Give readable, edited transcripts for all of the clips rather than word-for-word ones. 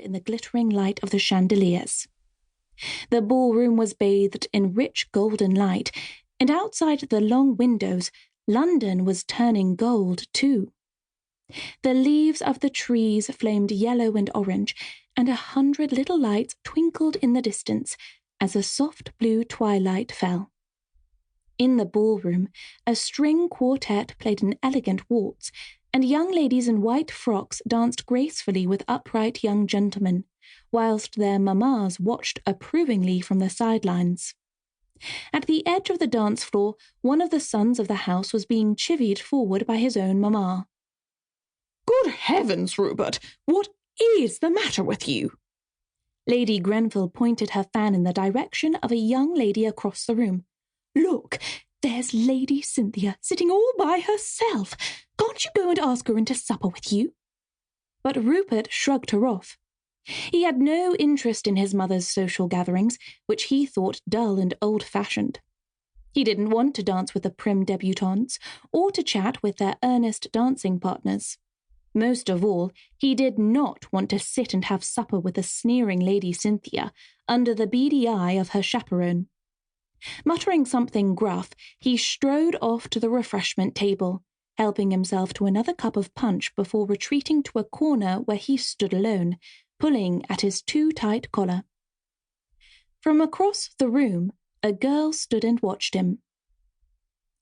in the glittering light of the chandeliers. The ballroom was bathed in rich golden light, and outside the long windows, London was turning gold too. The leaves of the trees flamed yellow and orange, and 100 little lights twinkled in the distance as a soft blue twilight fell. In the ballroom, a string quartet played an elegant waltz, and young ladies in white frocks danced gracefully with upright young gentlemen, whilst their mammas watched approvingly from the sidelines. At the edge of the dance floor, one of the sons of the house was being chivied forward by his own mamma. "Good heavens, Rupert! What is the matter with you?" Lady Grenville pointed her fan in the direction of a young lady across the room. "Look, there's Lady Cynthia sitting all by herself. Can't you go and ask her into supper with you?" But Rupert shrugged her off. He had no interest in his mother's social gatherings, which he thought dull and old-fashioned. He didn't want to dance with the prim debutantes, or to chat with their earnest dancing partners. Most of all, he did not want to sit and have supper with the sneering Lady Cynthia under the beady eye of her chaperone. Muttering something gruff, he strode off to the refreshment table, helping himself to another cup of punch before retreating to a corner where he stood alone, pulling at his too-tight collar. From across the room, a girl stood and watched him.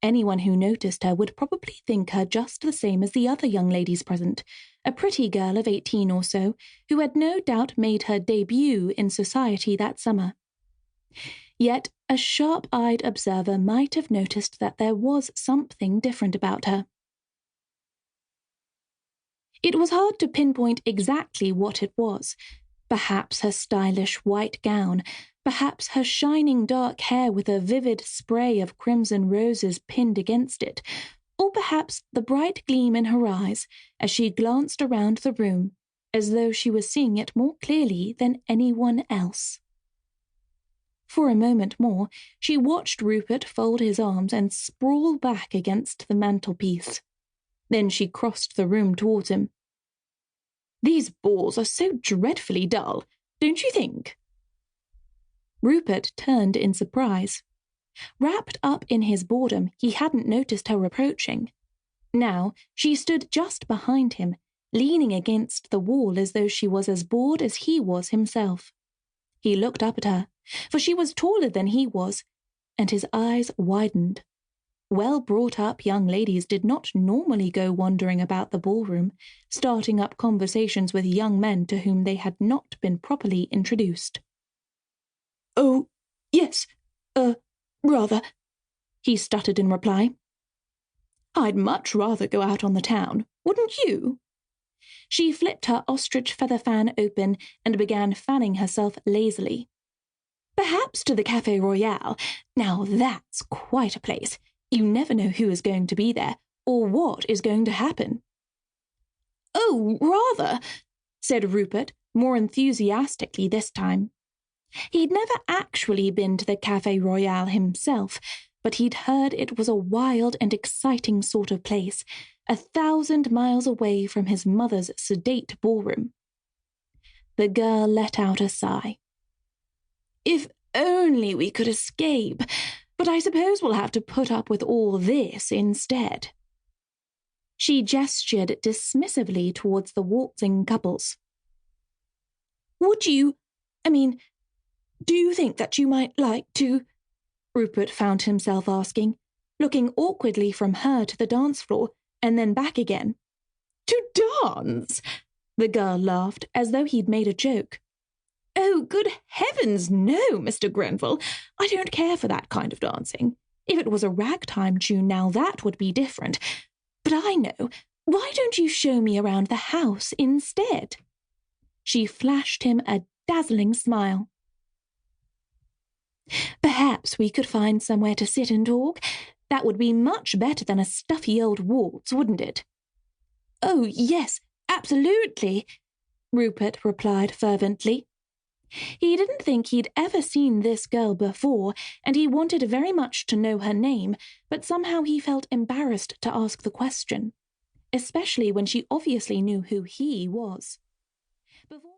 Anyone who noticed her would probably think her just the same as the other young ladies present, a pretty girl of 18 or so, who had no doubt made her debut in society that summer. Yet a sharp-eyed observer might have noticed that there was something different about her. It was hard to pinpoint exactly what it was. Perhaps her stylish white gown, perhaps her shining dark hair with a vivid spray of crimson roses pinned against it, or perhaps the bright gleam in her eyes as she glanced around the room, as though she was seeing it more clearly than anyone else. For a moment more, she watched Rupert fold his arms and sprawl back against the mantelpiece. Then she crossed the room towards him. "These balls are so dreadfully dull, don't you think?" Rupert turned in surprise. Wrapped up in his boredom, he hadn't noticed her approaching. Now she stood just behind him, leaning against the wall as though she was as bored as he was himself. He looked up at her, for she was taller than he was, and his eyes widened. Well-brought-up young ladies did not normally go wandering about the ballroom, starting up conversations with young men to whom they had not been properly introduced. "Oh, yes, rather," he stuttered in reply. "I'd much rather go out on the town, wouldn't you?" She flipped her ostrich feather fan open and began fanning herself lazily. "Perhaps to the Café Royal. Now that's quite a place. You never know who is going to be there, or what is going to happen." "Oh, rather," said Rupert, more enthusiastically this time. He'd never actually been to the Café Royal himself, but he'd heard it was a wild and exciting sort of place, 1,000 miles away from his mother's sedate ballroom. The girl let out a sigh. "If only we could escape, but I suppose we'll have to put up with all this instead." She gestured dismissively towards the waltzing couples. Do you think that you might like to?" Rupert found himself asking, looking awkwardly from her to the dance floor and then back again. "To dance?" The girl laughed, as though he'd made a joke. "Oh, good heavens, no, Mr. Grenville. I don't care for that kind of dancing. If it was a ragtime tune now, that would be different. But I know. Why don't you show me around the house instead?" She flashed him a dazzling smile. "Perhaps we could find somewhere to sit and talk. That would be much better than a stuffy old waltz, wouldn't it?" "Oh, yes, absolutely," Rupert replied fervently. He didn't think he'd ever seen this girl before, and he wanted very much to know her name, but somehow he felt embarrassed to ask the question, especially when she obviously knew who he was. Before